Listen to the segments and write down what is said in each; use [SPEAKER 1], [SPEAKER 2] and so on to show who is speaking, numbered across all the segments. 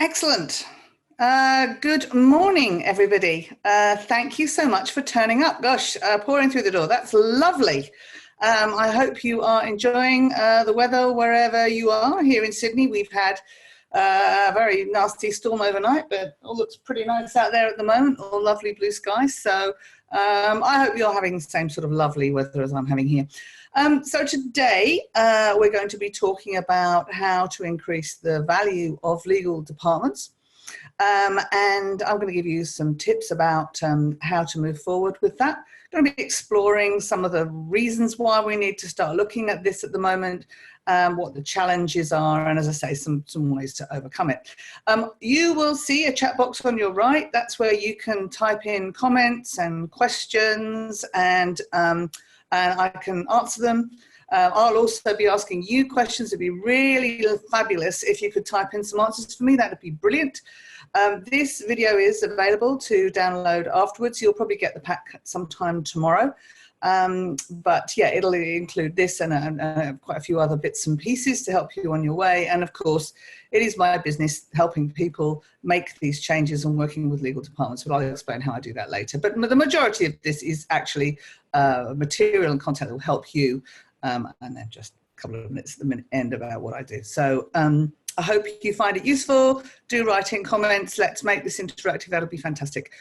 [SPEAKER 1] Excellent. Good morning, everybody. Thank you so much for turning up. Gosh, pouring through the door. That's lovely. I hope you are enjoying the weather wherever you are. Here in Sydney, we've had a very nasty storm overnight, but it all looks pretty nice out there at the moment, all lovely blue skies. So I hope you're having the same sort of lovely weather as I'm having here. So today we're going to be talking about how to increase the value of legal departments. And I'm going to give you some tips about how to move forward with that. I'm going to be exploring some of the reasons why we need to start looking at this at the moment, what the challenges are, and as I say, some ways to overcome it. You will see a chat box on your right. That's where you can type in comments and questions, and I can answer them. I'll also be asking you questions. It'd be really fabulous if you could type in some answers for me. That'd be brilliant. This video is available to download afterwards. You'll probably get the pack sometime tomorrow. But yeah, it'll include this and quite a few other bits and pieces to help you on your way. And of course, it is my business helping people make these changes and working with legal departments, but I'll explain how I do that later. But the majority of this is actually material and content that will help you. And then just a couple of minutes at the end about what I do. So I hope you find it useful. Do write in comments. Let's make this interactive. That'll be fantastic.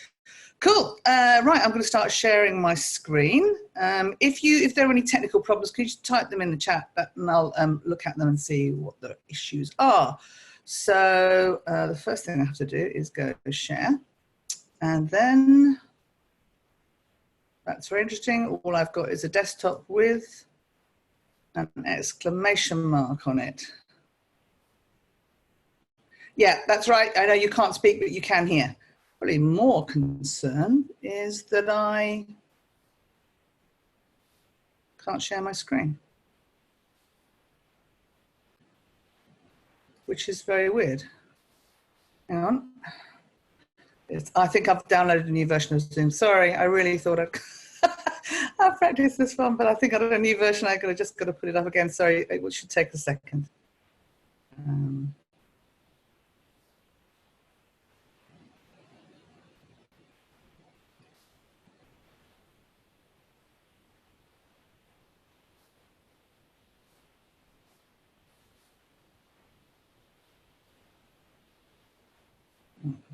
[SPEAKER 1] Cool. Right, I'm going to start sharing my screen. If there are any technical problems, could you just type them in the chat, and I'll look at them and see what the issues are. So the first thing I have to do is go share, and then that's very interesting. All I've got is a desktop with an exclamation mark on it. Yeah, that's right. I know you can't speak, but you can hear. Probably more concern is that I can't share my screen, which is very weird. Hang on. I think I've downloaded a new version of Zoom. Sorry, I really thought I've practiced this one, but I think I got a new version. I just got to put it up again. Sorry, it should take a second.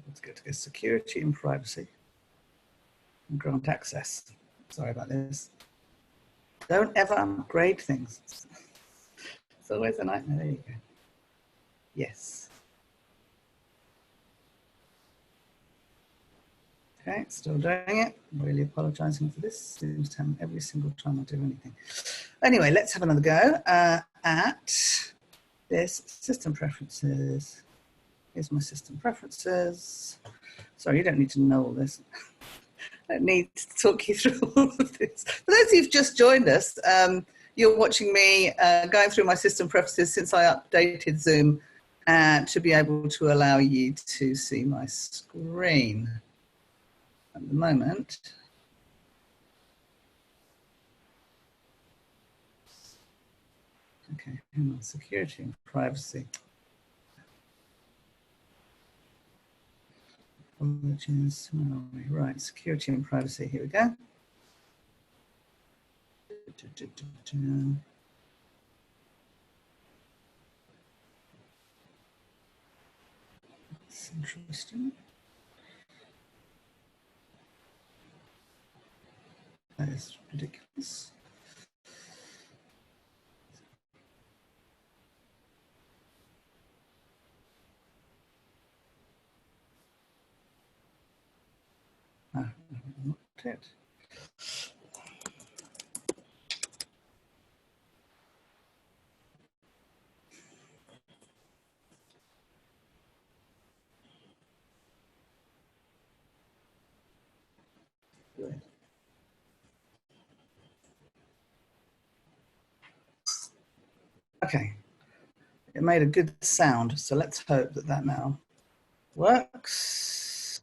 [SPEAKER 1] Let's go to security and privacy and grant access. Sorry about this. Don't ever upgrade things. It's always a nightmare. There you go. Yes. Okay, still doing it. I'm really apologizing for this. Seems to happen every single time I do anything. Anyway, let's have another go at this system preferences. Here's my system preferences. Sorry, you don't need to know all this. I don't need to talk you through all of this. For those who've just joined us, you're watching me going through my system preferences since I updated Zoom to be able to allow you to see my screen. At the moment, okay, hang on, security and privacy. Right, security and privacy, here we go. That's interesting. That is ridiculous. Ah, not it. Good. Okay, it made a good sound, so let's hope that that now works.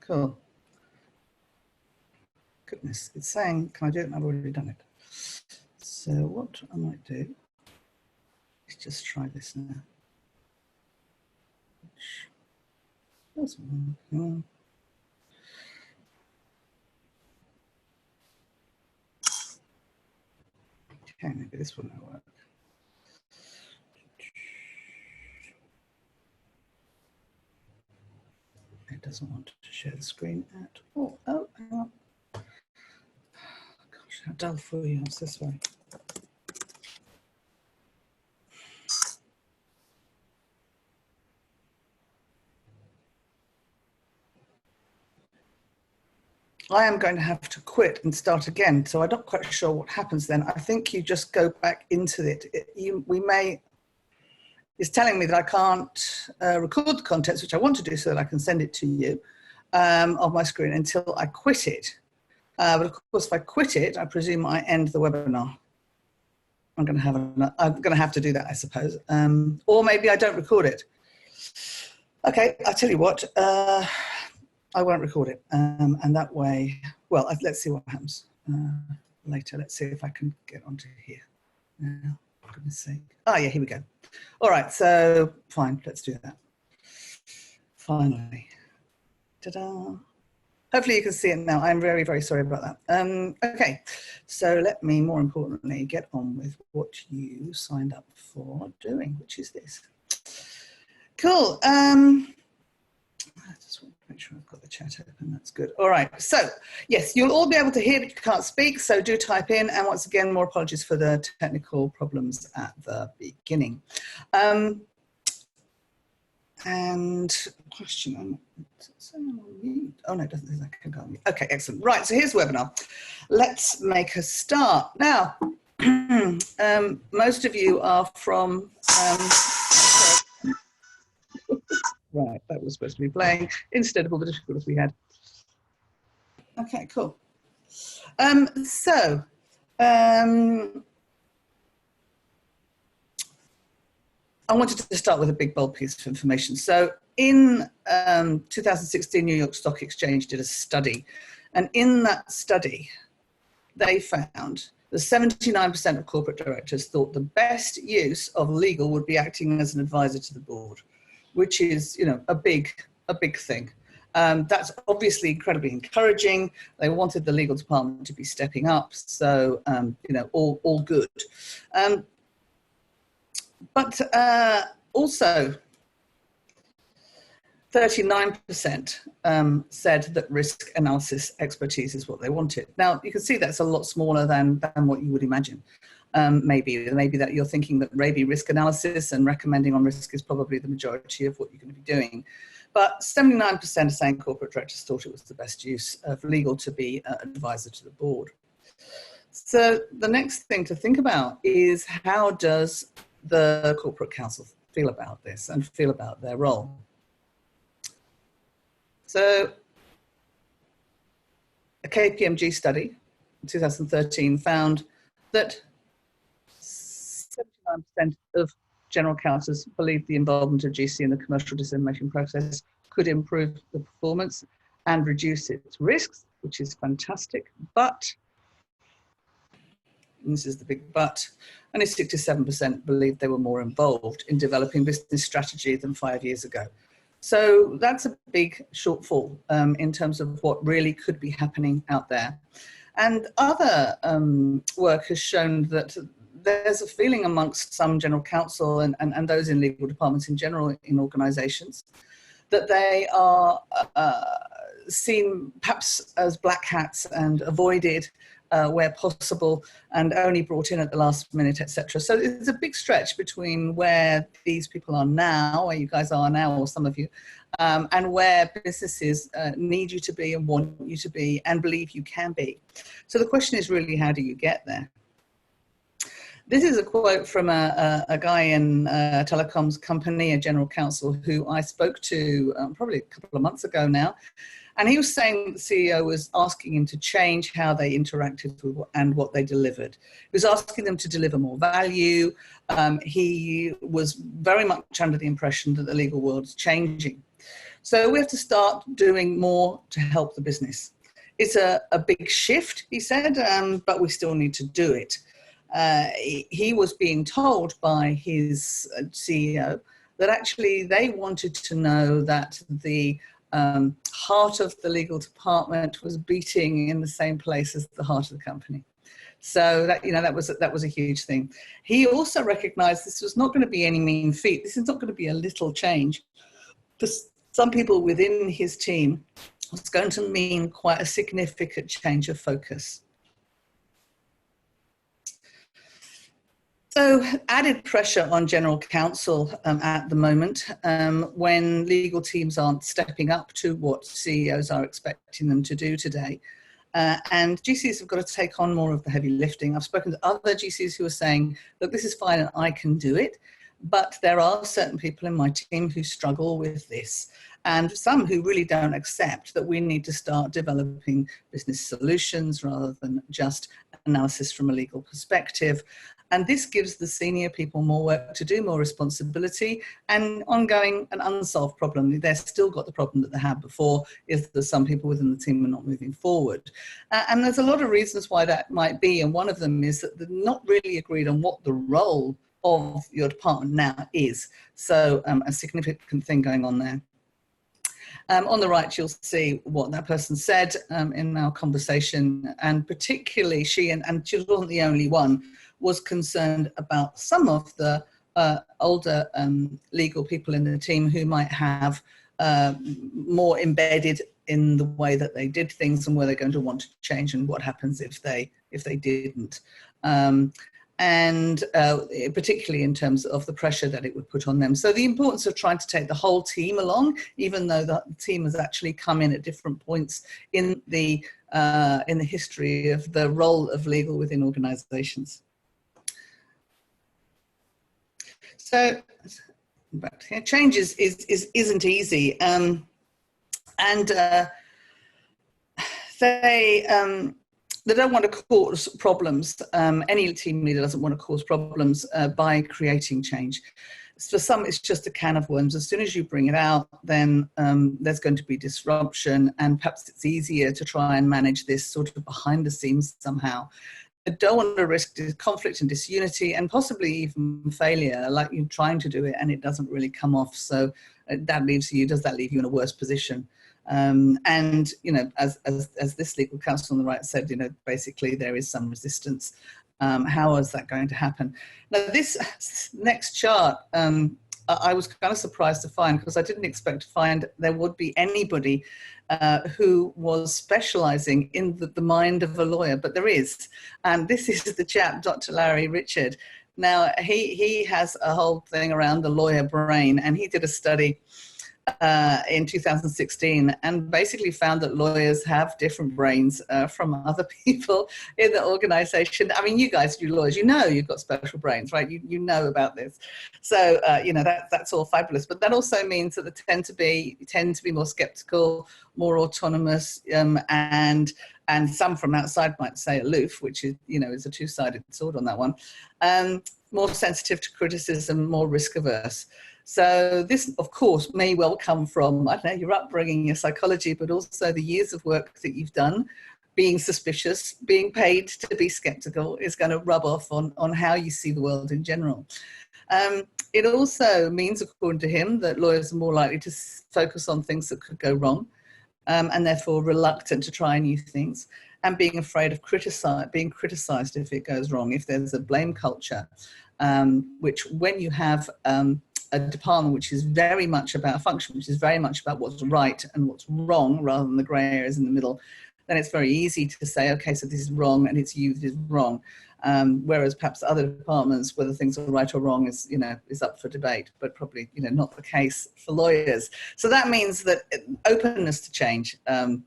[SPEAKER 1] Cool. Goodness, it's saying, can I do it? And I've already done it. So what I might do is just try this now. Doesn't work. Okay, maybe this one will work. It doesn't want to share the screen at all. Oh, hang on. Gosh, how dull for you. It's this way. I am going to have to quit and start again, so I'm not quite sure what happens then. I think you just go back into it. It's telling me that I can't record the contents, which I want to do so that I can send it to you on my screen until I quit it. But of course, if I quit it, I presume I end the webinar. I'm going to have to do that, I suppose. Or maybe I don't record it. Okay, I'll tell you what. I won't record it, and that way, well, let's see what happens later. Let's see if I can get onto here now, for goodness sake. Oh yeah, here we go. All right, so fine, let's do that. Finally. Ta-da. Hopefully you can see it now. I'm very, very sorry about that. Okay, so let me, more importantly, get on with what you signed up for doing, which is this. Cool. I just want to make sure I've got the chat open. That's good. All right. So, yes, you'll all be able to hear, but you can't speak. So do type in. And once again, more apologies for the technical problems at the beginning. And question. Oh, no, it doesn't think I can go on mute. Okay, excellent. Right. So here's the webinar. Let's make a start. Now, most of you are from... Right, that was supposed to be playing instead of all the difficulties we had. Okay, cool. I wanted to start with a big bold piece of information. So in 2016, New York Stock Exchange did a study, and in that study, they found that 79% of corporate directors thought the best use of legal would be acting as an advisor to the board, which is, you know, a big thing. That's obviously incredibly encouraging. They wanted the legal department to be stepping up, so you know, all good. But also, 39% said that risk analysis expertise is what they wanted. Now, you can see that's a lot smaller than what you would imagine. Maybe that you're thinking that maybe risk analysis and recommending on risk is probably the majority of what you're going to be doing. But 79% are saying corporate directors thought it was the best use of legal to be an advisor to the board. So the next thing to think about is, how does the corporate counsel feel about this and feel about their role? So a KPMG study in 2013 found that 79% of general counsels believed the involvement of GC in the commercial decision-making process could improve the performance and reduce its risks, which is fantastic. But, and this is the big but, only 67% believed they were more involved in developing business strategy than 5 years ago. So that's a big shortfall in terms of what really could be happening out there. And other work has shown that there's a feeling amongst some general counsel and those in legal departments in general in organizations that they are seen perhaps as black hats and avoided where possible and only brought in at the last minute, etc. So there's a big stretch between where these people are now, where you guys are now, or some of you, and where businesses need you to be and want you to be and believe you can be. So the question is really, how do you get there? This is a quote from a guy in a telecoms company, a general counsel, who I spoke to probably a couple of months ago now. And he was saying the CEO was asking him to change how they interacted with and what they delivered. He was asking them to deliver more value. He was very much under the impression that the legal world is changing. So we have to start doing more to help the business. It's a big shift, he said, but we still need to do it. He was being told by his CEO that actually they wanted to know that the heart of the legal department was beating in the same place as the heart of the company. So that, that was a huge thing. He also recognized this was not going to be any mean feat. This is not going to be a little change. For some people within his team, it's going to mean quite a significant change of focus. So added pressure on general counsel at the moment when legal teams aren't stepping up to what CEOs are expecting them to do today. And GCs have got to take on more of the heavy lifting. I've spoken to other GCs who are saying, look, this is fine and I can do it. But there are certain people in my team who struggle with this, and some who really don't accept that we need to start developing business solutions rather than just analysis from a legal perspective. And this gives the senior people more work to do, more responsibility, and ongoing and unsolved problem. They've still got the problem that they had before, is that some people within the team are not moving forward. And there's a lot of reasons why that might be. And one of them is that they're not really agreed on what the role of your department now is. So a significant thing going on there. On the right, you'll see what that person said in our conversation, and particularly she, and she wasn't the only one, was concerned about some of the older legal people in the team who might have more embedded in the way that they did things and where they're going to want to change, and what happens if they didn't. And particularly in terms of the pressure that it would put on them. So the importance of trying to take the whole team along, even though the team has actually come in at different points in the history of the role of legal within organizations. So change isn't easy. They don't want to cause problems. Any team leader doesn't want to cause problems by creating change. For some, it's just a can of worms. As soon as you bring it out, then there's going to be disruption, and perhaps it's easier to try and manage this sort of behind the scenes somehow. They don't want to risk conflict and disunity, and possibly even failure, like you're trying to do it and it doesn't really come off. So that leaves you, does that leave you in a worse position? And, you know, as this legal counsel on the right said, you know, basically there is some resistance. How is that going to happen? Now, this next chart, I was kind of surprised to find, because I didn't expect to find there would be anybody who was specializing in the mind of a lawyer, but there is. And this is the chap, Dr. Larry Richard. Now, he has a whole thing around the lawyer brain, and he did a study in 2016 and basically found that lawyers have different brains from other people in the organization. I mean, you guys, you lawyers, you know you've got special brains, right? You know about this. So, you know, that's all fabulous. But that also means that they tend to be more skeptical, more autonomous, and some from outside might say aloof, which is, you know, is a two-sided sword on that one. More sensitive to criticism, more risk averse. So this, of course, may well come from, I don't know, your upbringing, your psychology, but also the years of work that you've done. Being suspicious, being paid to be skeptical is going to rub off on how you see the world in general. It also means, according to him, that lawyers are more likely to focus on things that could go wrong, and therefore reluctant to try new things, and being afraid of being criticized if it goes wrong, if there's a blame culture, which when you have a department which is very much about a function, which is very much about what's right and what's wrong rather than the grey areas in the middle, then it's very easy to say, okay, so this is wrong and it's you that is wrong. Whereas perhaps other departments, whether things are right or wrong is, you know, is up for debate, but probably, you know, not the case for lawyers. So that means that openness to change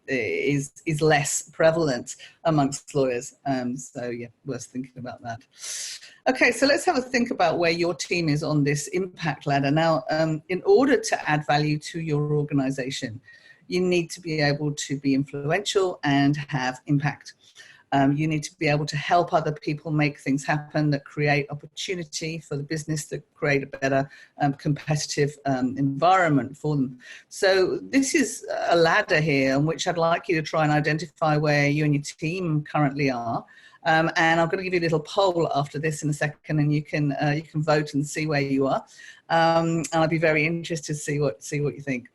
[SPEAKER 1] is less prevalent amongst lawyers. So yeah, worth thinking about that. Okay, so let's have a think about where your team is on this impact ladder. Now, in order to add value to your organization, you need to be able to be influential and have impact. You need to be able to help other people make things happen that create opportunity for the business, that create a better competitive environment for them. So this is a ladder here on which I'd like you to try and identify where you and your team currently are. And I'm going to give you a little poll after this in a second, and you can vote and see where you are. And I'd be very interested to see what you think.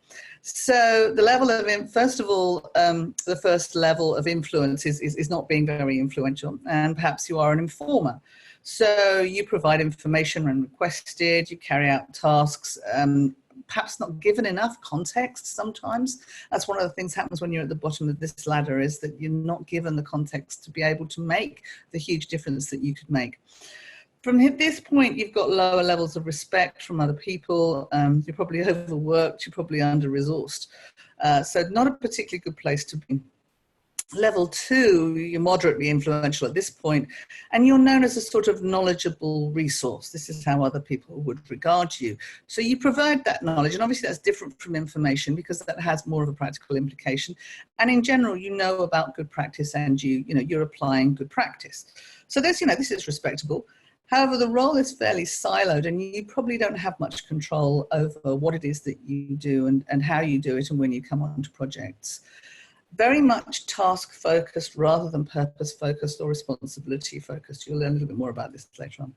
[SPEAKER 1] So the level of, first of all, the first level of influence is not being very influential, and perhaps you are an informer. So you provide information when requested, you carry out tasks, perhaps not given enough context sometimes. That's one of the things that happens when you're at the bottom of this ladder, is that you're not given the context to be able to make the huge difference that you could make. From this point, you've got lower levels of respect from other people. You're probably overworked, you're probably under-resourced. So not a particularly good place to be. Level 2, you're moderately influential at this point, and you're known as a sort of knowledgeable resource. This is how other people would regard you. So you provide that knowledge, and obviously that's different from information because that has more of a practical implication. And in general, you know about good practice, and you're applying good practice. So this is respectable. However, the role is fairly siloed, and you probably don't have much control over what it is that you do and how you do it and when you come onto projects. Very much task-focused rather than purpose-focused or responsibility-focused. You'll learn a little bit more about this later on.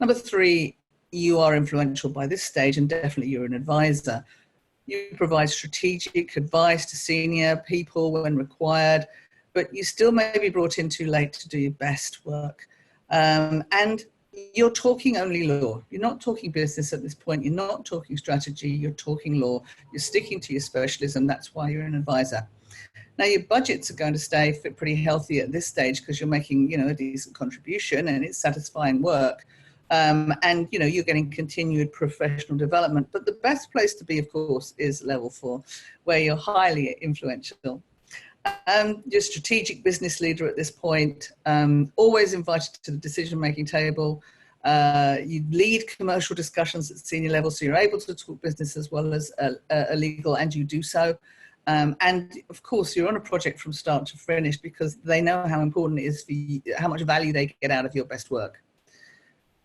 [SPEAKER 1] Number 3, you are influential by this stage, and definitely you're an advisor. You provide strategic advice to senior people when required, but you still may be brought in too late to do your best work. And you're talking only law. You're not talking business at this point. You're not talking strategy. You're talking law. You're sticking to your specialism. That's why you're an advisor. Now, your budgets are going to stay pretty healthy at this stage because you're making, a decent contribution and it's satisfying work. And, you're getting continued professional development. But the best place to be, of course, is level 4, where you're highly influential. You're a strategic business leader at this point, always invited to the decision-making table. You lead commercial discussions at senior level, so you're able to talk business as well as legal, and you do so. And of course, you're on a project from start to finish because they know how important it is for you, how much value they get out of your best work.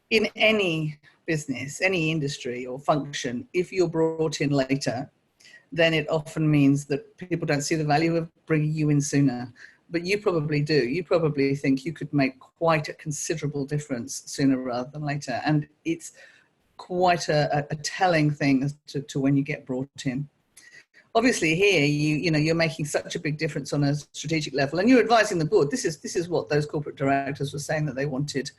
[SPEAKER 1] In any business, any industry or function, if you're brought in later, then it often means that people don't see the value of bringing you in sooner. But you probably do. You probably think you could make quite a considerable difference sooner rather than later. And it's quite a telling thing as to when you get brought in. Obviously here, you're making such a big difference on a strategic level, and you're advising the board. This is what those corporate directors were saying that they wanted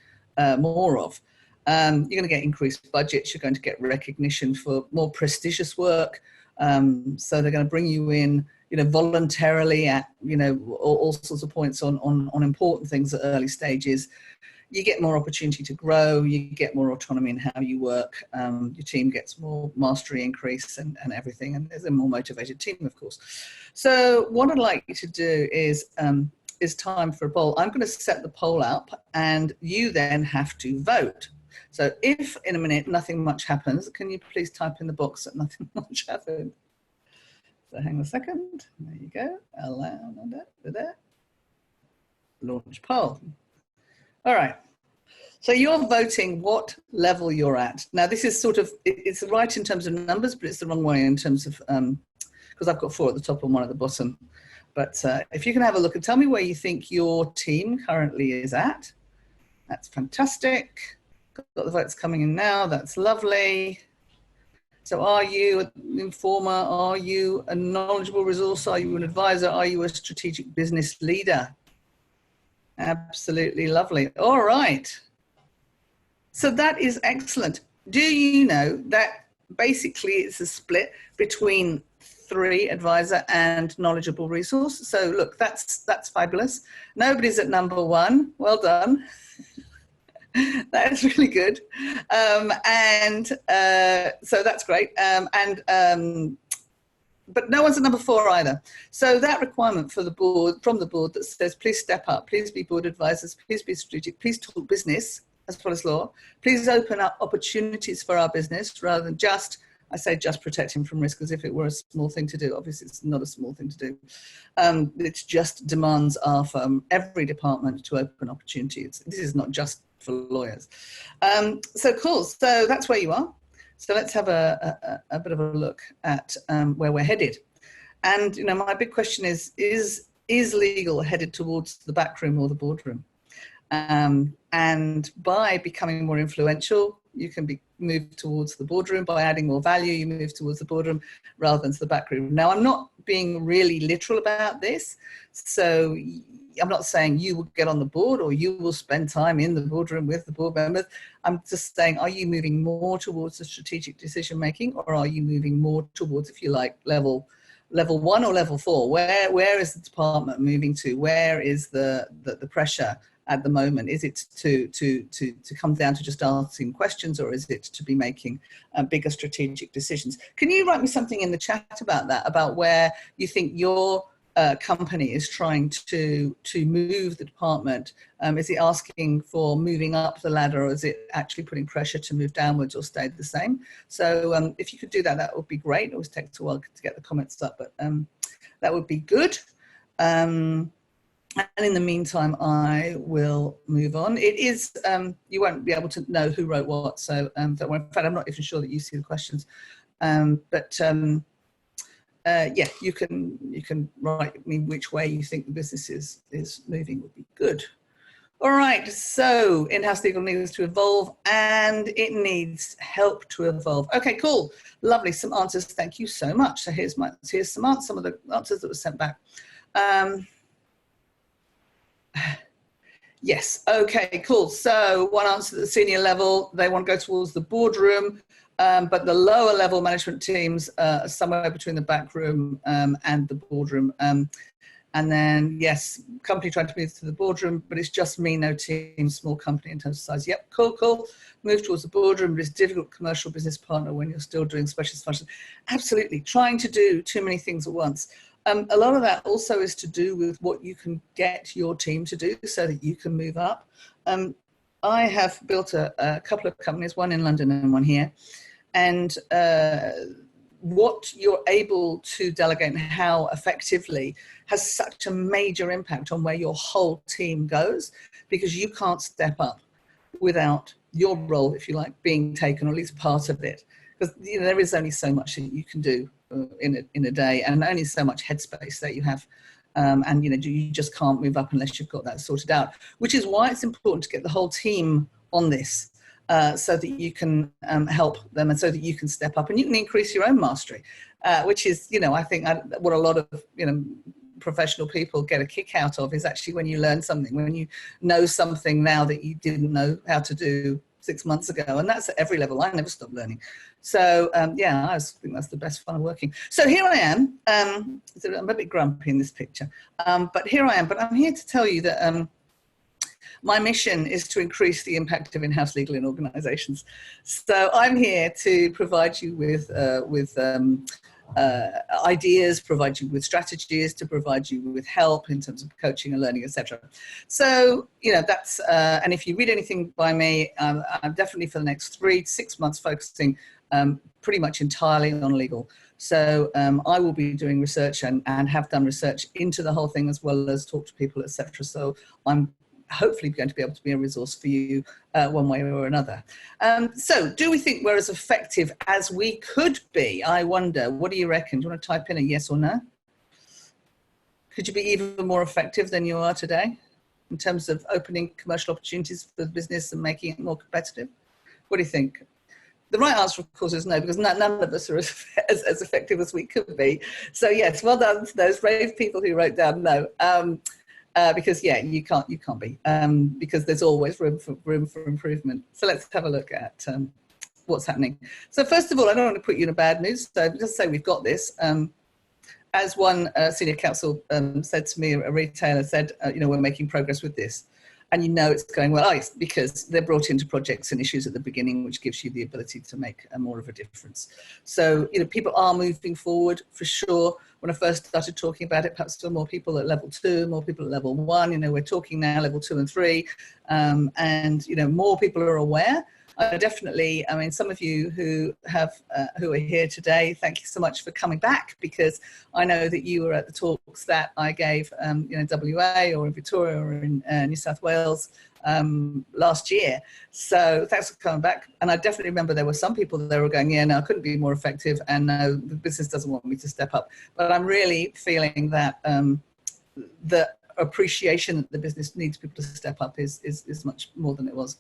[SPEAKER 1] more of. You're going to get increased budgets. You're going to get recognition for more prestigious work. So they're going to bring you in, voluntarily at, all sorts of points on important things at early stages. You get more opportunity to grow, you get more autonomy in how you work, your team gets more mastery increase and everything, and there's a more motivated team, of course. So what I'd like you to do is time for a poll. I'm going to set the poll up, and you then have to vote. So if in a minute nothing much happens, can you please type in the box that nothing much happened? So hang on a second. There you go. Allow that. Launch poll. All right. So you're voting what level you're at. Now this is it's right in terms of numbers, but it's the wrong way in terms of, because I've got 4 at the top and 1 at the bottom. But if you can have a look and tell me where you think your team currently is at. That's fantastic. Got the votes coming in now. That's lovely. So are you an informer? Are you a knowledgeable resource? Are you an advisor? Are you a strategic business leader? Absolutely lovely. All right. So that is excellent. Do you know that basically it's a split between 3, advisor and knowledgeable resource? So look, that's fabulous. Nobody's at number 1. Well done. That's really good. So that's great. But no one's at number 4 either. So that requirement for the board, from the board, that says, please step up, please be board advisors, please be strategic, please talk business as well as law, please open up opportunities for our business rather than just I say just protect him from risk as if it were a small thing to do. Obviously, it's not a small thing to do. It just demands our firm, every department, to open opportunities. This is not just for lawyers. So cool. So that's where you are. So let's have a bit of a look at where we're headed. And, you know, my big question is legal headed towards the back room or the boardroom? And by becoming more influential, you can move towards the boardroom. By adding more value, you move towards the boardroom rather than to the back room. Now, I'm not being really literal about this. So I'm not saying you will get on the board or you will spend time in the boardroom with the board members. I'm just saying, are you moving more towards the strategic decision making, or are you moving more towards, if you like, level 1 or level 4? Where is the department moving to? Where is the pressure at the moment? Is it to come down to just asking questions, or is it to be making bigger strategic decisions? Can you write me something in the chat about that, about where you think your company is trying to move the department? Is it asking for moving up the ladder, or is it actually putting pressure to move downwards or stay the same? So if you could do that, that would be great. It always takes a while to get the comments up, but that would be good. And in the meantime, I will move on. It is, you won't be able to know who wrote what, so don't worry. In fact, I'm not even sure that you see the questions. Yeah, you can write me which way you think the business is moving would be good. All right, so in-house legal needs to evolve, and it needs help to evolve. Okay, cool, lovely, some answers. Thank you so much. So here's some of the answers that were sent back. Yes, okay, cool. So one answer at the senior level, they want to go towards the boardroom, but the lower level management teams are somewhere between the back room and the boardroom. And then, yes, company trying to move to the boardroom, but it's just me, no team, small company in terms of size. Yep, cool. Move towards the boardroom, but it's difficult commercial business partner when you're still doing specialist functions. Absolutely, trying to do too many things at once. A lot of that also is to do with what you can get your team to do so that you can move up. I have built a couple of companies, one in London and one here, and what you're able to delegate and how effectively has such a major impact on where your whole team goes, because you can't step up without your role, if you like, being taken, or at least part of it. Because there is only so much that you can do in a day, and only so much headspace that you have, and you just can't move up unless you've got that sorted out, which is why it's important to get the whole team on this, so that you can help them, and so that you can step up and you can increase your own mastery, which is, I think what a lot of professional people get a kick out of is actually when you learn something, when you know something now that you didn't know how to do 6 months ago, and that's at every level. I never stop learning. So yeah, I think that's the best fun of working. So here I am. I'm a bit grumpy in this picture, but here I am. But I'm here to tell you that my mission is to increase the impact of in-house legal in organisations. So I'm here to provide you with ideas, provide you with strategies, to provide you with help in terms of coaching and learning, etc. So, that's, and if you read anything by me, I'm definitely for the next 3 to 6 months focusing pretty much entirely on legal. So I will be doing research and have done research into the whole thing, as well as talk to people, etc. So I'm hopefully going to be able to be a resource for you one way or another. So do we think we're as effective as we could be? I wonder, what do you reckon? Do you want to type in a yes or no? Could you be even more effective than you are today in terms of opening commercial opportunities for the business and making it more competitive? What do you think? The right answer, of course, is no, because none of us are as effective as we could be. So yes, well done to those brave people who wrote down no. Because yeah, you can't be, because there's always room for improvement. So let's have a look at what's happening. So first of all, I don't want to put you in a bad mood, so just say we've got this. As one senior counsel said to me, a retailer said, we're making progress with this. And it's going well. It's because they're brought into projects and issues at the beginning, which gives you the ability to make more of a difference. So, people are moving forward for sure. When I first started talking about it, perhaps there were more people at level 2, more people at level 1. We're talking now level 2 and 3, and more people are aware. Definitely, I mean, some of you who are here today, thank you so much for coming back, because I know that you were at the talks that I gave, WA or in Victoria or in New South Wales last year. So thanks for coming back. And I definitely remember there were some people that were going, yeah, no, I couldn't be more effective, and no, the business doesn't want me to step up. But I'm really feeling that the appreciation that the business needs people to step up is much more than it was.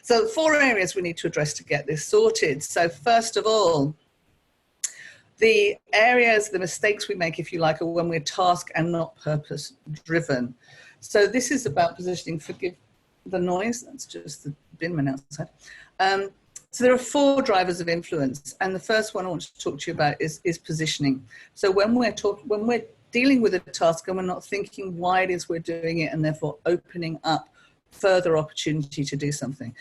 [SPEAKER 1] So 4 areas we need to address to get this sorted. So first of all, the areas, the mistakes we make, if you like, are when we're task and not purpose driven. So this is about positioning. Forgive the noise, that's just the binman outside. So there are 4 drivers of influence, and the first one I want to talk to you about is positioning. So when we're dealing with a task and we're not thinking why it is we're doing it, and therefore opening up further opportunity to do something,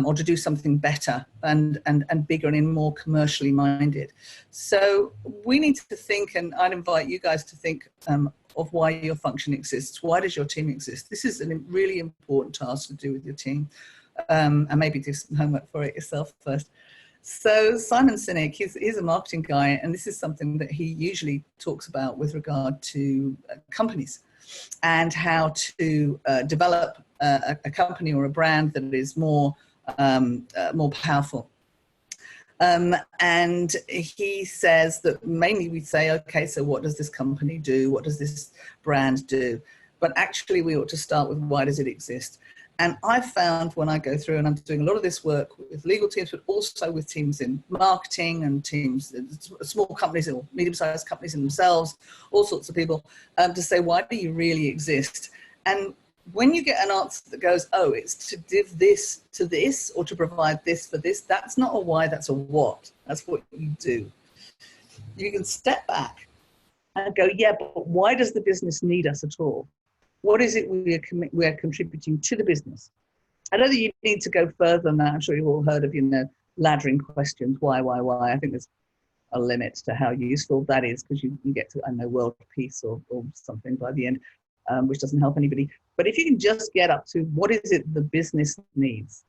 [SPEAKER 1] or to do something better and bigger and in more commercially minded. So we need to think, and I'd invite you guys to think of why your function exists. Why does your team exist? This is a really important task to do with your team, and maybe do some homework for it yourself first. So Simon Sinek, he's a marketing guy, and this is something that he usually talks about with regard to companies and how to develop a company or a brand that is more powerful. And he says that mainly we say, okay, so what does this company do? What does this brand do? But actually we ought to start with, why does it exist? And I've found when I go through, and I'm doing a lot of this work with legal teams, but also with teams in marketing and teams, small companies or medium-sized companies in themselves, all sorts of people, to say, why do you really exist? And when you get an answer that goes, oh, it's to give this to this, or to provide this for this, that's not a why, that's a what. That's what you do. You can step back and go, yeah, but why does the business need us at all? What is it we are contributing to the business? I know that you need to go further than that. I'm sure you've all heard of, laddering questions. Why? I think there's a limit to how useful that is, because you can get to, I don't know, world peace or something by the end, which doesn't help anybody. But if you can just get up to what is it the business needs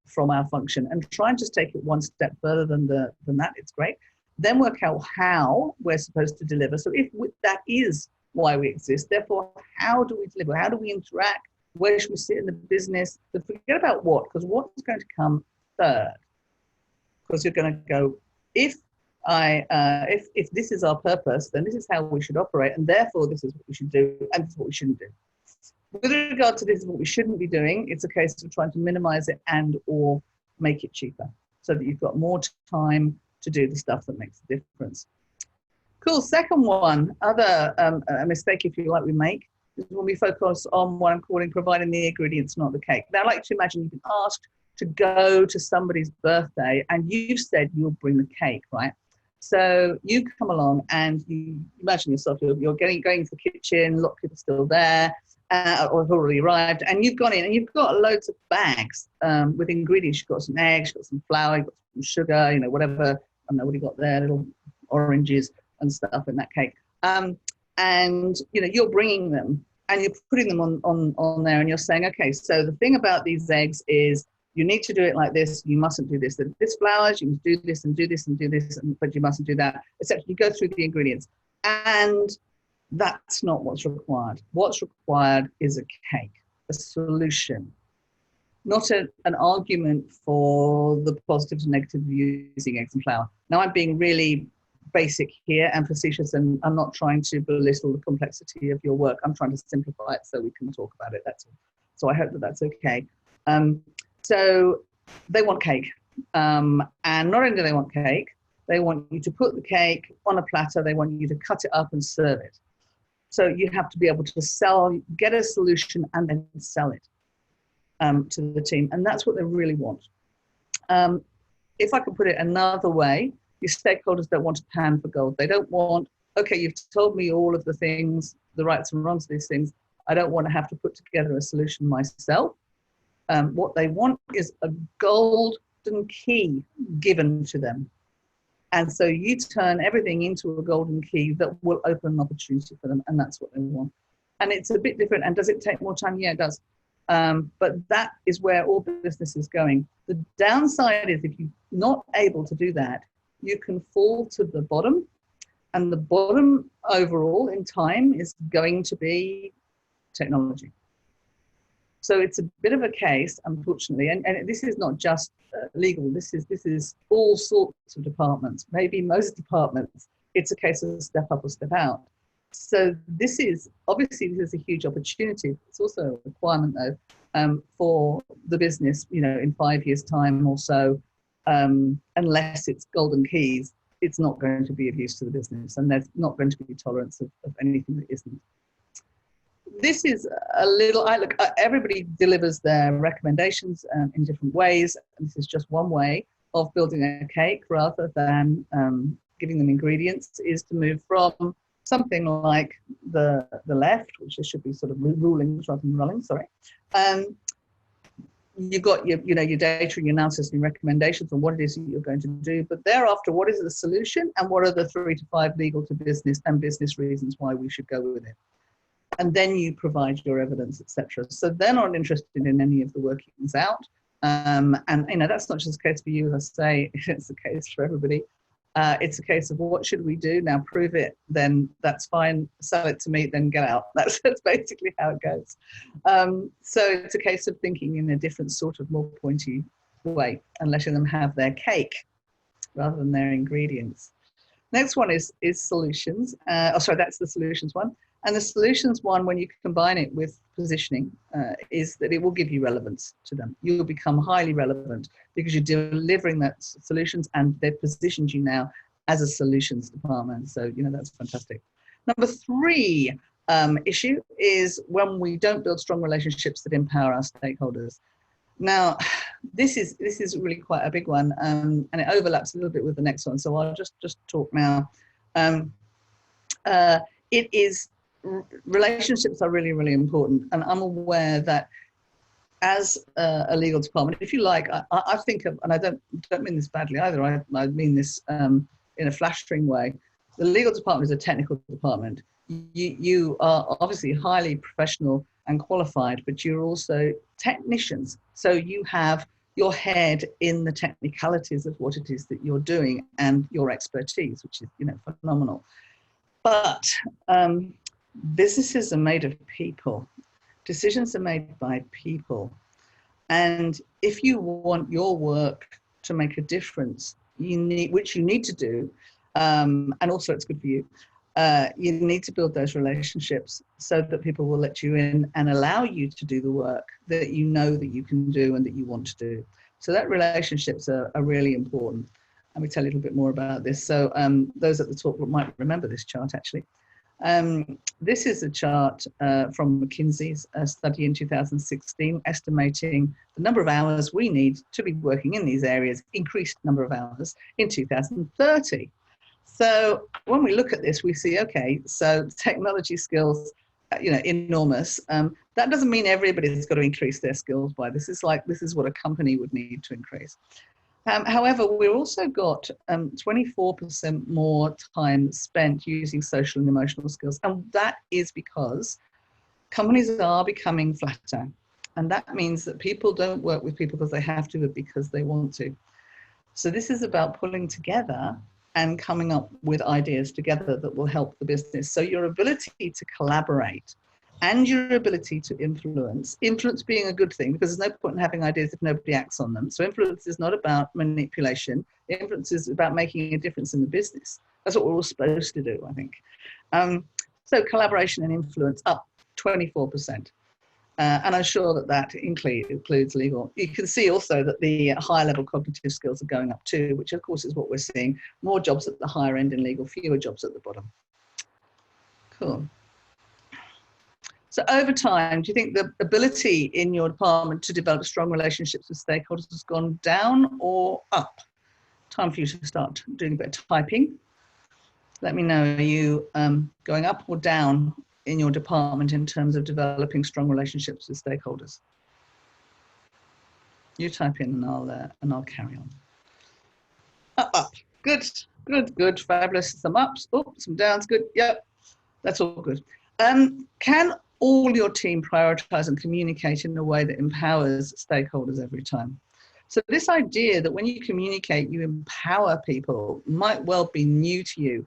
[SPEAKER 1] from our function, and try and just take it one step further than that, it's great. Then work out how we're supposed to deliver. So if that is why we exist, therefore, how do we deliver? How do we interact? Where should we sit in the business? So forget about what, because what is going to come third. Because you're going to go, if this is our purpose, then this is how we should operate, and therefore this is what we should do, and this is what we shouldn't do. With regard to this is what we shouldn't be doing, it's a case of trying to minimize it and or make it cheaper, so that you've got more time to do the stuff that makes a difference. Cool. Second one, other mistake, if you like, we make is when we focus on what I'm calling providing the ingredients, not the cake. Now, I like to imagine you've been asked to go to somebody's birthday and you've said you'll bring the cake, right? So you come along and you imagine yourself, you're going to the kitchen, a lot of people are still there, or have already arrived, and you've gone in and you've got loads of bags with ingredients. You've got some eggs, you've got some flour, you've got some sugar, whatever. I don't know what you got there, little oranges and stuff in that cake, and you're bringing them and you're putting them on there, and you're saying, okay, so the thing about these eggs is you need to do it like this, you mustn't do this. This flours, you must do this and do this and do this, but you mustn't do that. Essentially, you go through the ingredients, and that's not what's required. What's required is a cake, a solution, not an argument for the positives and negatives of using eggs and flour. Now, I'm being really basic here and facetious, and I'm not trying to belittle the complexity of your work. I'm trying to simplify it so we can talk about it, that's all. So I hope that that's okay. So they want cake, and not only do they want cake, they want you to put the cake on a platter, they want you to cut it up and serve it. So you have to be able to get a solution and then sell it to the team, and that's what they really want. If I can put it another way, your stakeholders don't want a pan for gold. They don't want, okay, you've told me all of the things, the rights and wrongs of these things. I don't want to have to put together a solution myself. What they want is a golden key given to them. And so you turn everything into a golden key that will open an opportunity for them, and that's what they want. And it's a bit different. And does it take more time? Yeah, it does. But that is where all business is going. The downside is if you're not able to do that, you can fall to the bottom, and the bottom overall in time is going to be technology. So it's a bit of a case, unfortunately, and this is not just legal. This is all sorts of departments. Maybe most departments, it's a case of step up or step out. So this is obviously a huge opportunity. It's also a requirement though for the business. In 5 years' time or so, unless it's golden keys, it's not going to be of use to the business, and there's not going to be tolerance of anything that isn't. This is a little, everybody delivers their recommendations in different ways. And this is just one way of building a cake rather than giving them ingredients, is to move from something like the left, which should be sort of rulings rather than rullings, sorry. You've got your data and your analysis and your recommendations on what it is that you're going to do, but thereafter, what is the solution and what are the 3 to 5 legal to business and business reasons why we should go with it? And then you provide your evidence, etc. So they're not interested in any of the workings out. And that's not just the case for you, as I say, it's the case for everybody. It's a case of what should we do? Now prove it, then that's fine. Sell it to me, then get out. That's basically how it goes. So it's a case of thinking in a different sort of more pointy way and letting them have their cake rather than their ingredients. Next one is solutions. That's the solutions one. And the solutions one, when you combine it with positioning, is that it will give you relevance to them. You'll become highly relevant because you're delivering that solutions, and they've positioned you now as a solutions department. So, that's fantastic. Number 3 issue is when we don't build strong relationships that empower our stakeholders. Now, this is really quite a big one, and it overlaps a little bit with the next one. So I'll just talk now. Relationships are really, really important, and I'm aware that as a legal department, if you like, I think of, and I don't mean this badly either. I mean this in a flattering way. The legal department is a technical department. You are obviously highly professional and qualified, but you're also technicians. So you have your head in the technicalities of what it is that you're doing and your expertise, which is phenomenal. But businesses are made of people. Decisions are made by people. And if you want your work to make a difference, which you need to do, and also it's good for you, you need to build those relationships so that people will let you in and allow you to do the work that you know that you can do and that you want to do. So that relationships are really important. Let me tell you a little bit more about this. So those at the talk might remember this chart actually. This is a chart from McKinsey's study in 2016, estimating the number of hours we need to be working in these areas, increased number of hours in 2030. So when we look at this, we see, okay, so technology skills, enormous. That doesn't mean everybody's got to increase their skills by this. This is what a company would need to increase. However, we've also got 24% more time spent using social and emotional skills. And that is because companies are becoming flatter. And that means that people don't work with people because they have to, but because they want to. So this is about pulling together and coming up with ideas together that will help the business. So your ability to collaborate and your ability to influence being a good thing, because there's no point in having ideas if nobody acts on them. So influence is not about manipulation. Influence is about making a difference in the business. That's what we're all supposed to do, I think. So collaboration and influence up 24%. And I'm sure that includes legal. You can see also that the higher level cognitive skills are going up too, which of course is what we're seeing. More jobs at the higher end in legal, fewer jobs at the bottom. Cool. So over time, do you think the ability in your department to develop strong relationships with stakeholders has gone down or up? Time for you to start doing a bit of typing. Let me know, are you going up or down in your department in terms of developing strong relationships with stakeholders? You type in and I'll carry on. Up. Good. Fabulous. Some ups, some downs. Good. Yep. That's all good. Can all your team prioritize and communicate in a way that empowers stakeholders every time. So this idea that when you communicate, you empower people might well be new to you.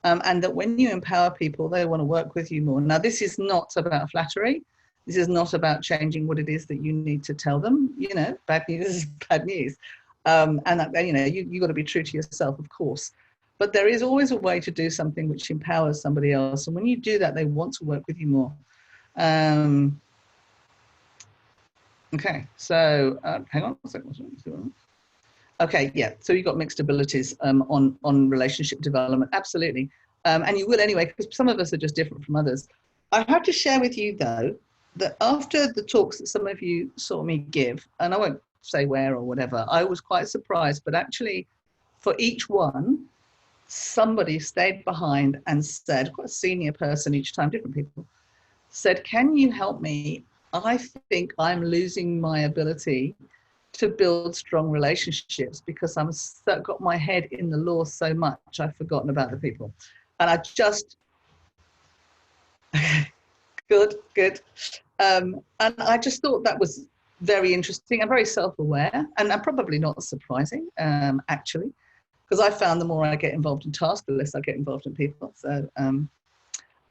[SPEAKER 1] And that when you empower people, they want to work with you more. Now, this is not about flattery. This is not about changing what it is that you need to tell them. You know, bad news is bad news. And that, you know, you got to be true to yourself, of course. But there is always a way to do something which empowers somebody else. And when you do that, they want to work with you more. Okay, so hang on a second. Okay, yeah, so you've got mixed abilities on relationship development, absolutely. And you will anyway, because some of us are just different from others. I have to share with you, though, that after the talks that some of you saw me give, and I won't say where or whatever, I was quite surprised, but actually for each one, somebody stayed behind and said, quite a senior person each time, different people, said, can you help me? I think I'm losing my ability to build strong relationships because I'm got my head in the law so much I've forgotten about the people. And I just, good. And I just thought that was very interesting and very self-aware and probably not surprising, actually, because I found the more I get involved in tasks, the less I get involved in people. So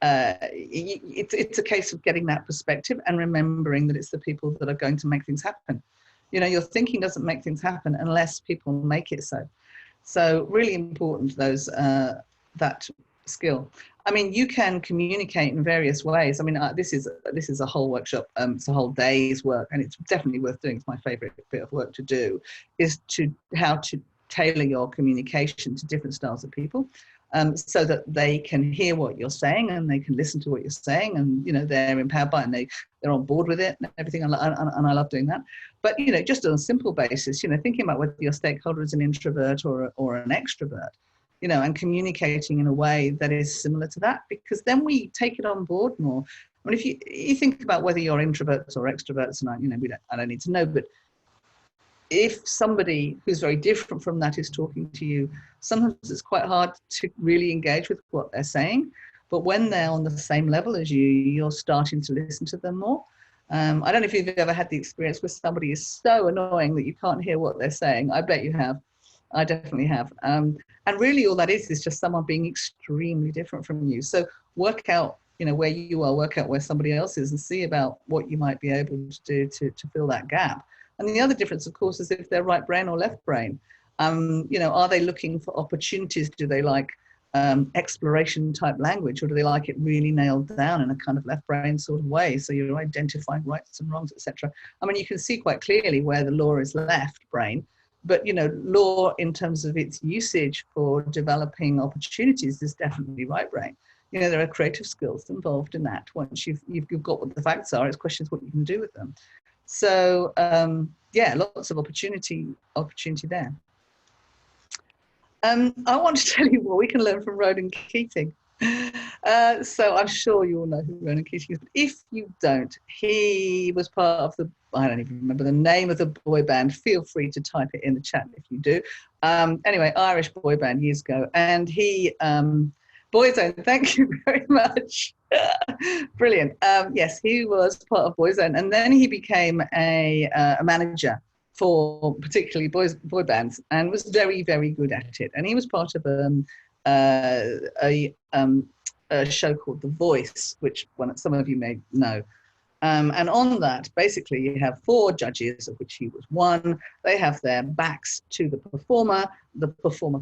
[SPEAKER 1] it's a case of getting that perspective and remembering that it's the people that are going to make things happen. You know, your thinking doesn't make things happen unless people make it so. So really important, those that skill. I mean, you can communicate in various ways. I mean, this is a whole workshop. It's a whole day's work, and it's definitely worth doing. It's my favorite bit of work to do, is how to tailor your communication to different styles of people. So that they can hear what you're saying and they can listen to what you're saying, and you know they're empowered by it and they're on board with it and everything. And I love doing that. But you know, just on a simple basis, you know, thinking about whether your stakeholder is an introvert or an extrovert, you know, and communicating in a way that is similar to that, because then we take it on board more. I mean, if you think about whether you're introverts or extroverts, and I don't need to know, but if somebody who's very different from that is talking to you, sometimes it's quite hard to really engage with what they're saying. But when they're on the same level as you, you're starting to listen to them more. I don't know if you've ever had the experience where somebody is so annoying that you can't hear what they're saying. I bet you have. I definitely have. And really all that is just someone being extremely different from you. So work out, you know, where you are, work out where somebody else is, and see about what you might be able to do to fill that gap. And the other difference, of course, is if they're right brain or left brain. You know, are they looking for opportunities? Do they like exploration type language, or do they like it really nailed down in a kind of left brain sort of way? So you're identifying rights and wrongs, etc. I mean, you can see quite clearly where the law is left brain, but you know, law in terms of its usage for developing opportunities is definitely right brain. You know, there are creative skills involved in that. Once you've got what the facts are, it's questions what you can do with them. So yeah, lots of opportunity there. I want to tell you what we can learn from Ronan Keating. So I'm sure you all know who Ronan Keating is, but if you don't, he was part of the, I don't even remember the name of the boy band. Feel free to type it in the chat if you do. Anyway, Irish boy band years ago, and he, Boyzone, thank you very much. Brilliant. Yes, he was part of Boyzone, and then he became a manager for particularly boy bands, and was very, very good at it. And he was part of a show called The Voice, which some of you may know. And on that, basically, you have 4 judges, of which he was one. They have their backs to the performer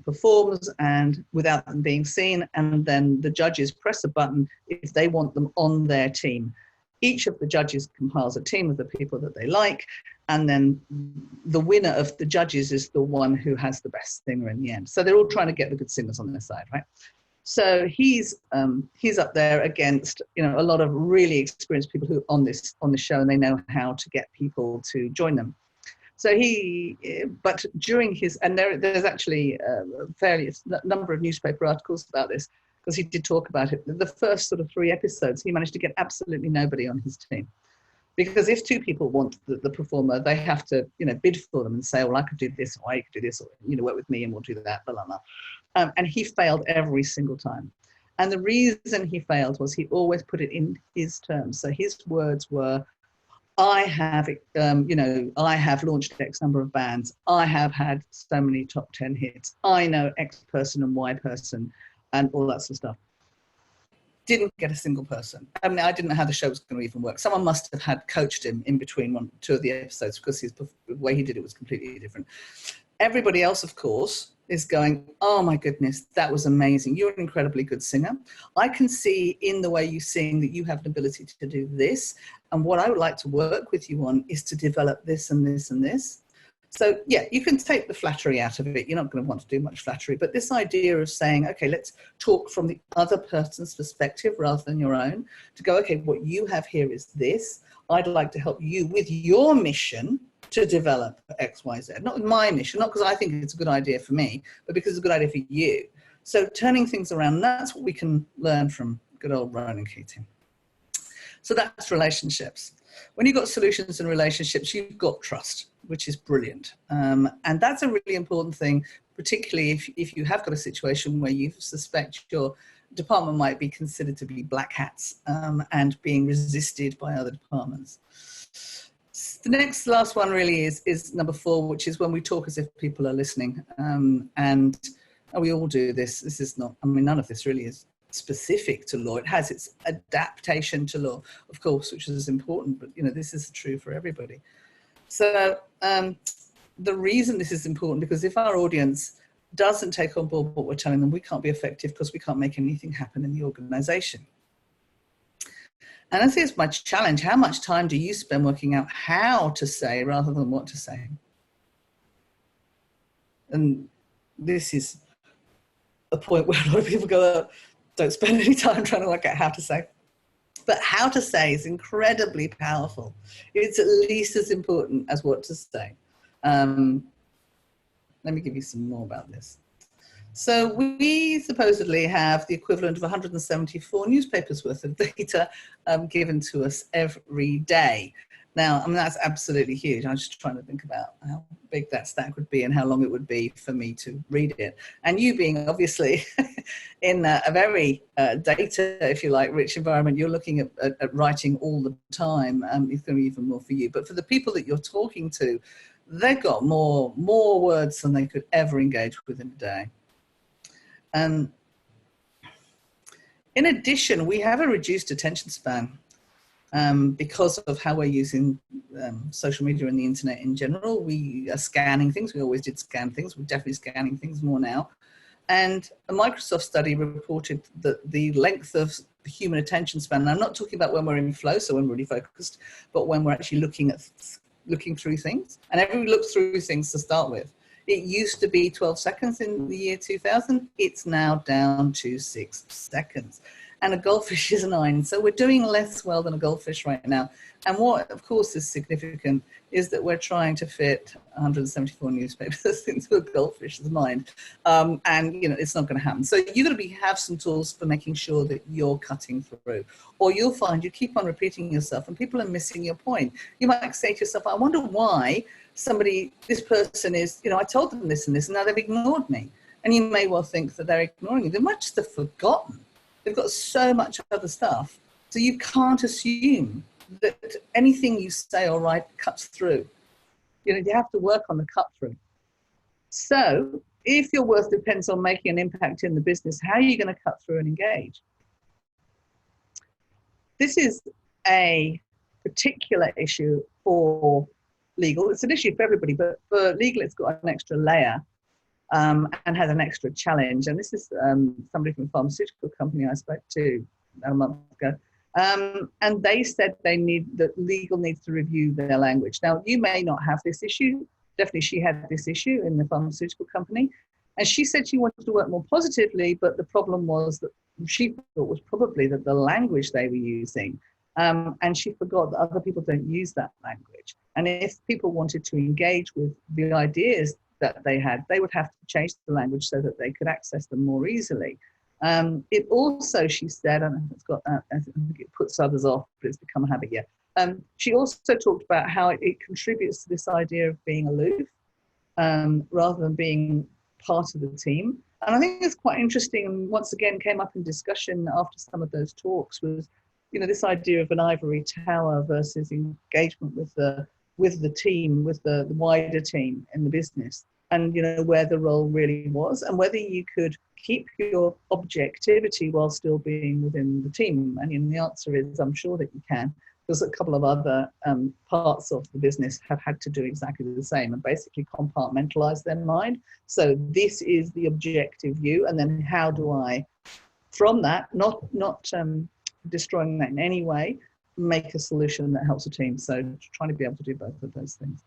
[SPEAKER 1] performs, and without them being seen, and then the judges press a button if they want them on their team. Each of the judges compiles a team of the people that they like, and then the winner of the judges is the one who has the best singer in the end. So they're all trying to get the good singers on their side, right? So he's up there against, you know, a lot of really experienced people who on the show, and they know how to get people to join them. So but during his, and there's actually a fairly number of newspaper articles about this, because he did talk about it. The first sort of 3 episodes, he managed to get absolutely nobody on his team. Because if 2 people want the performer, they have to, you know, bid for them and say, well, I could do this, or I could do this, or, you know, work with me and we'll do that, blah, blah, blah. And he failed every single time. And the reason he failed was he always put it in his terms. So his words were, I have, I have launched X number of bands. I have had so many top 10 hits. I know X person and Y person and all that sort of stuff. Didn't get a single person. I mean, I didn't know how the show was going to even work. Someone must have had coached him in between two of the episodes, because the way he did it was completely different. Everybody else, of course, is going, oh my goodness, that was amazing. You're an incredibly good singer. I can see in the way you sing that you have an ability to do this. And what I would like to work with you on is to develop this and this and this. So yeah, you can take the flattery out of it. You're not going to want to do much flattery, but this idea of saying, okay, let's talk from the other person's perspective rather than your own, to go, okay, what you have here is this. I'd like to help you with your mission to develop X, Y, Z. Not my mission, not because I think it's a good idea for me, but because it's a good idea for you. So turning things around, that's what we can learn from good old Ronan Keating. So that's relationships. When you've got solutions and relationships, you've got trust, which is brilliant. And that's a really important thing, particularly if you have got a situation where you suspect your department might be considered to be black hats and being resisted by other departments. The last one really is number 4, which is when we talk as if people are listening. And we all do this. This is not, I mean, none of this really is specific to law. It has its adaptation to law, of course, which is important, but this is true for everybody. So the reason this is important, because if our audience doesn't take on board what we're telling them, we can't be effective because we can't make anything happen in the organization. And I think it's my challenge. How much time do you spend working out how to say rather than what to say? And this is a point where a lot of people go, don't spend any time trying to work out how to say. But how to say is incredibly powerful. It's at least as important as what to say. Let me give you some more about this. So we supposedly have the equivalent of 174 newspapers worth of data given to us every day. Now, I mean, that's absolutely huge. I'm just trying to think about how big that stack would be and how long it would be for me to read it. And you being obviously in a very data, if you like, rich environment, you're looking at writing all the time. It's going to be even more for you. But for the people that you're talking to, they've got more words than they could ever engage with in a day. In addition, we have a reduced attention span. Because of how we're using social media and the internet in general. We are scanning things. We always did scan things. We're definitely scanning things more now. And a Microsoft study reported that the length of the human attention span, and I'm not talking about when we're in flow, so when we're really focused, but when we're actually looking through things. And everybody looks through things to start with. It used to be 12 seconds in the year 2000. It's now down to 6 seconds. And a goldfish is 9. So we're doing less well than a goldfish right now. And what, of course, is significant is that we're trying to fit 174 newspapers into a goldfish's mind. And, it's not going to happen. So you're going to have some tools for making sure that you're cutting through. Or you'll find you keep on repeating yourself and people are missing your point. You might say to yourself, I wonder why this person is, I told them this and this, and now they've ignored me. And you may well think that they're ignoring you. They might just have forgotten. They've got so much other stuff. So you can't assume that anything you say or write cuts through. You have to work on the cut through. So if your worth depends on making an impact in the business, how are you going to cut through and engage? This is a particular issue for legal. It's an issue for everybody, but for legal, it's got an extra layer. And has an extra challenge. And this is somebody from a pharmaceutical company I spoke to about a month ago. And they said that legal needs to review their language. Now, you may not have this issue. Definitely she had this issue in the pharmaceutical company. And she said she wanted to work more positively, but the problem was that she thought was probably that the language they were using. And she forgot that other people don't use that language. And if people wanted to engage with the ideas that they had, they would have to change the language so that they could access them more easily. It also, she said, and it's got, I think it puts others off, but it's become a habit, yeah. She also talked about how it contributes to this idea of being aloof rather than being part of the team. And I think it's quite interesting, and once again came up in discussion after some of those talks, was, you know, this idea of an ivory tower versus engagement with the team, with the wider team in the business, and, you know, where the role really was, and whether you could keep your objectivity while still being within the team. And, you know, the answer is, I'm sure that you can, because a couple of other parts of the business have had to do exactly the same and basically compartmentalize their mind. So this is the objective view, and then how do I, from that, not destroying that in any way, make a solution that helps the team. So trying to be able to do both of those things.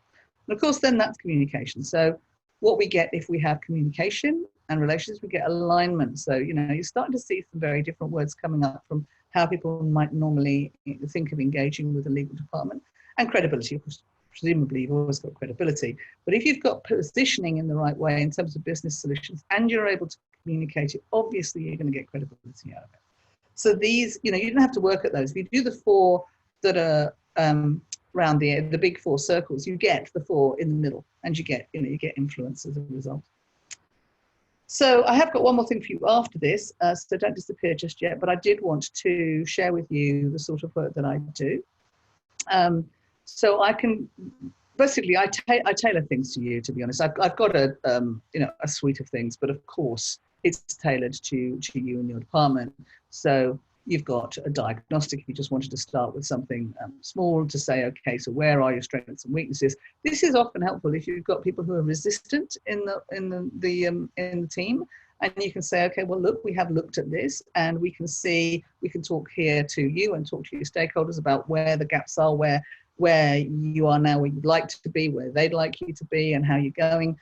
[SPEAKER 1] And of course, then that's communication. So what we get if we have communication and relations, we get alignment. So, you know, you're starting to see some very different words coming up from how people might normally think of engaging with the legal department. And credibility, of course, presumably you've always got credibility. But if you've got positioning in the right way in terms of business solutions and you're able to communicate it, obviously you're going to get credibility out of it. So these, you know, you don't have to work at those. If you do the four that are around the big four circles, you get the four in the middle, and you get, you know, you get influence as a result. So I have got one more thing for you after this, so don't disappear just yet, but I did want to share with you the sort of work that I do. So I can, basically, I tailor things to you, to be honest. I've got a, you know, a suite of things, but of course, it's tailored to you and your department. So you've got a diagnostic if you just wanted to start with something small to say, okay, so where are your strengths and weaknesses? This is often helpful if you've got people who are resistant in the team, and you can say, okay, well, look, we have looked at this, and we can see, we can talk here to you and talk to your stakeholders about where the gaps are, where you are now, where you'd like to be, where they'd like you to be, and how you're going.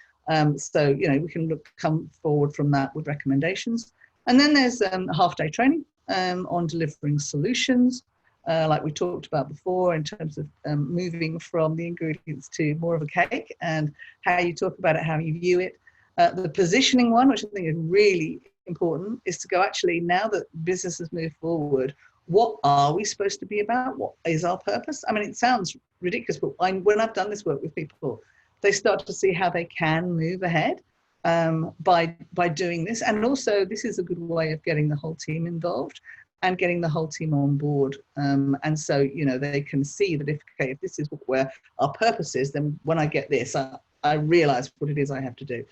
[SPEAKER 1] So, you know, we can come forward from that with recommendations. And then there's a half-day training on delivering solutions, like we talked about before, in terms of moving from the ingredients to more of a cake, and how you talk about it, how you view it. The positioning one, which I think is really important, is to go, actually, now that business has moved forward, what are we supposed to be about? What is our purpose? I mean, it sounds ridiculous, but when I've done this work with people, they start to see how they can move ahead by doing this. And also, this is a good way of getting the whole team involved and getting the whole team on board. And so, you know, they can see that if this is where our purpose is, then when I get this, I realize what it is I have to do.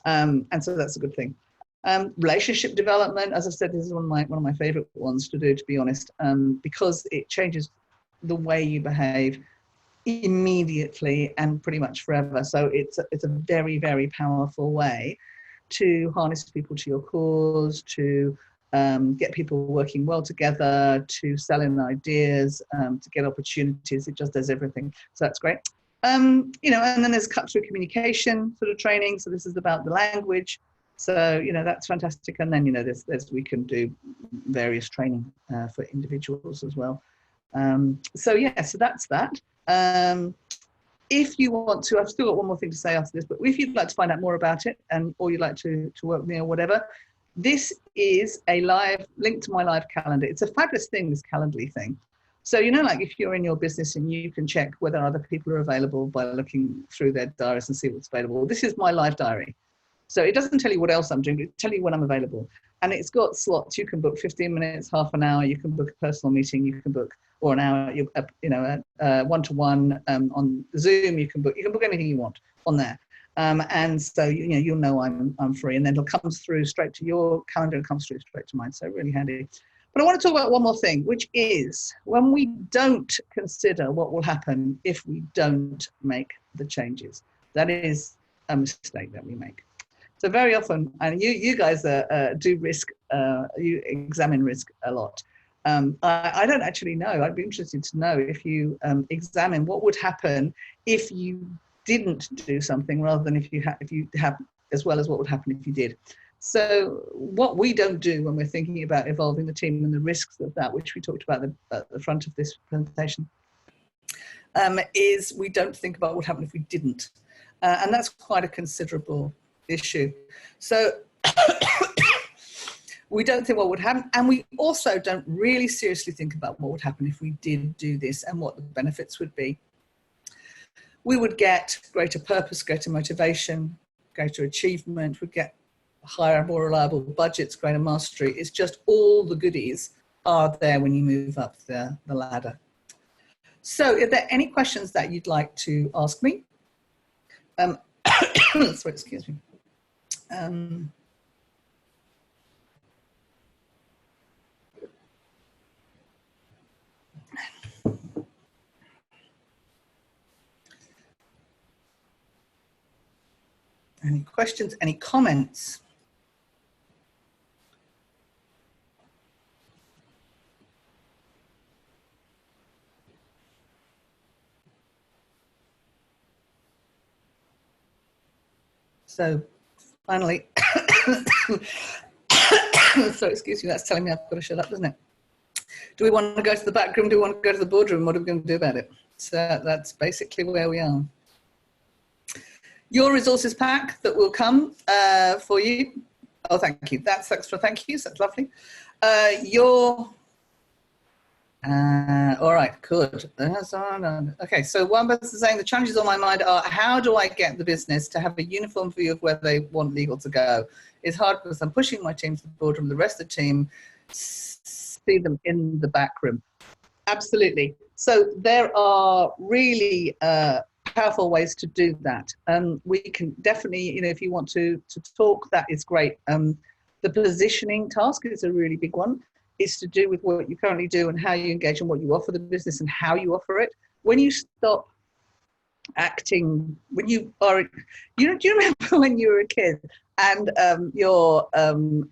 [SPEAKER 1] And so that's a good thing. Relationship development, as I said, this is one of my favorite ones to do, to be honest, because it changes the way you behave immediately and pretty much forever. So it's a very, very powerful way to harness people to your cause, to get people working well together, to sell in ideas, to get opportunities. It just does everything. So that's great. You know, and then there's cut through communication sort of training. So this is about the language. So, you know, that's fantastic. And then, you know, we can do various training for individuals as well. So yeah, so that's that. If you want to, I've still got one more thing to say after this, but if you'd like to find out more about it, or you'd like to work with me or whatever, this is a live link to my live calendar. It's a fabulous thing, this Calendly thing. So, you know, like if you're in your business and you can check whether other people are available by looking through their diaries and see what's available. This is my live diary. So it doesn't tell you what else I'm doing, but it tells you when I'm available. And it's got slots. You can book 15 minutes, half an hour. You can book a personal meeting. You can book, or an hour, you know, one-to-one on Zoom. You can book anything you want on there. And so, you know, you'll know I'm free, and then it'll come through straight to your calendar and comes through straight to mine. So really handy. But I want to talk about one more thing, which is when we don't consider what will happen if we don't make the changes. That is a mistake that we make. So very often, and you guys do risk, you examine risk a lot. I don't actually know. I'd be interested to know if you examine what would happen if you didn't do something, rather than if you have, as well as what would happen if you did. So what we don't do when we're thinking about evolving the team and the risks of that, which we talked about at the front of this presentation, is we don't think about what happened if we didn't. And that's quite a considerable issue. So we don't think what would happen, and we also don't really seriously think about what would happen if we did do this and what the benefits would be. We would get greater purpose, greater motivation, greater achievement, we get higher, more reliable budgets, greater mastery. It's just all the goodies are there when you move up the ladder. So are there any questions that you'd like to ask me? Sorry, excuse me. Any questions, any comments? So finally, so excuse me, that's telling me I've got to shut up, doesn't it? Do we want to go to the back room? Do we want to go to the boardroom? What are we going to do about it? So that's basically where we are. Your resources pack that will come for you. Oh, thank you. That's extra. Thank you. So that's lovely. All right, good. Okay, so one person saying the challenges on my mind are, how do I get the business to have a uniform view of where they want legal to go? It's hard because I'm pushing my team to the boardroom, the rest of the team see them in the back room. Absolutely. So there are really powerful ways to do that. We can definitely, if you want to talk, that is great. The positioning task is a really big one. It's to do with what you currently do and how you engage and what you offer the business and how you offer it. When you stop acting, when you are, do you remember when you were a kid and you're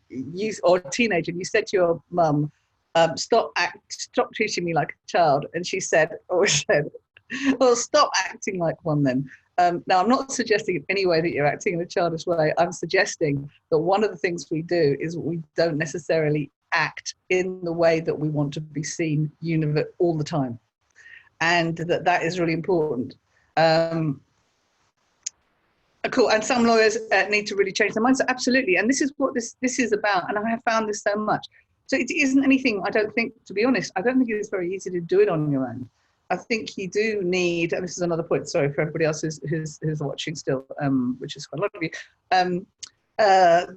[SPEAKER 1] you or a teenager and you said to your mum, stop treating me like a child, and she always said, well, stop acting like one then. Now, I'm not suggesting in any way that you're acting in a childish way. I'm suggesting that one of the things we do is we don't necessarily act in the way that we want to be seen all the time, and that is really important. Cool. And some lawyers need to really change their mindset. Absolutely. And this is what this is about. And I have found this so much. So it isn't anything, I don't think, to be honest, I don't think it's very easy to do it on your own. I think you do need, and this is another point, sorry for everybody else who's watching still, which is quite a lot of you.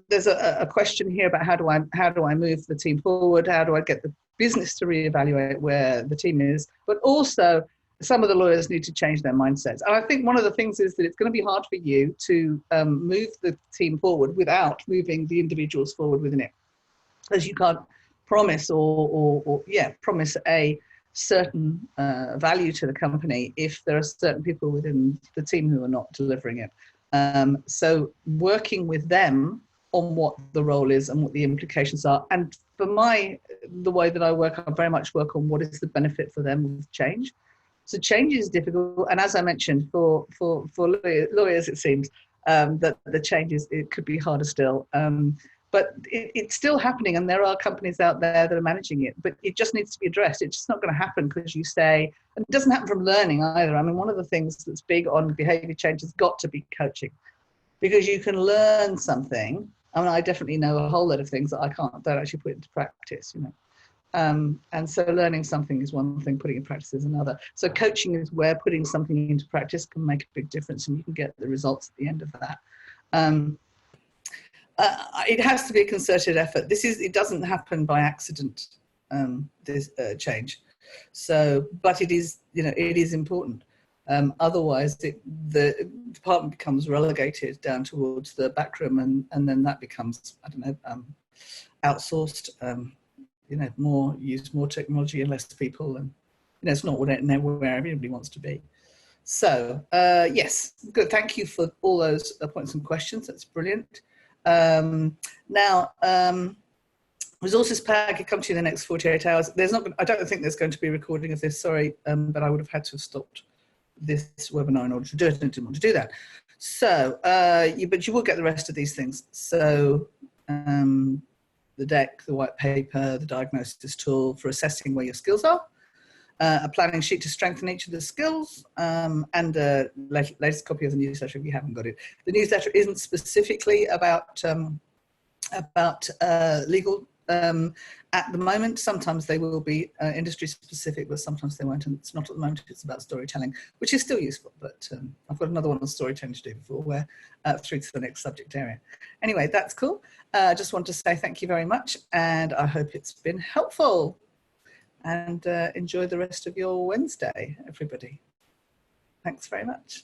[SPEAKER 1] There's a question here about how do I move the team forward? How do I get the business to reevaluate where the team is? But also, some of the lawyers need to change their mindsets. And I think one of the things is that it's going to be hard for you to move the team forward without moving the individuals forward within it, because you can't promise promise a certain value to the company if there are certain people within the team who are not delivering it. So working with them on what the role is and what the implications are. And for the way that I work, I very much work on what is the benefit for them with change. So change is difficult. And as I mentioned, for lawyers, it seems that the changes, it could be harder still. But it's still happening, and there are companies out there that are managing it, but it just needs to be addressed. It's just not going to happen because you say, and it doesn't happen from learning either. I mean, one of the things that's big on behavior change has got to be coaching, because you can learn something. I mean, I definitely know a whole lot of things that I don't actually put into practice, and so learning something is one thing, putting it in practice is another. So coaching is where putting something into practice can make a big difference, and you can get the results at the end of that. It has to be a concerted effort. It doesn't happen by accident, this change. So, but it is, it is important. Otherwise, the department becomes relegated down towards the back room, and then that becomes, I don't know, outsourced. More technology and less people, and it's not where everybody wants to be. So, yes, good. Thank you for all those points and questions. That's brilliant. Now, resources pack, it comes to you in the next 48 hours. I don't think there's going to be a recording of this, sorry, but I would have had to have stopped this webinar in order to do it, and I didn't want to do that. So, but you will get the rest of these things. So, the deck, the white paper, the diagnosis tool for assessing where your skills are, a planning sheet to strengthen each of the skills, and a latest copy of the newsletter if you haven't got it. The newsletter isn't specifically about legal at the moment. Sometimes they will be industry specific, but sometimes they won't, and it's not at the moment. It's about storytelling, which is still useful, but I've got another one on storytelling to do before we're through to the next subject area. Anyway, that's cool. I just want to say thank you very much, and I hope it's been helpful, and enjoy the rest of your Wednesday, everybody. Thanks very much.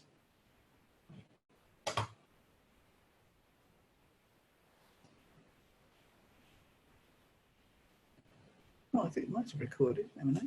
[SPEAKER 1] Oh, I think it might have recorded. I don't know.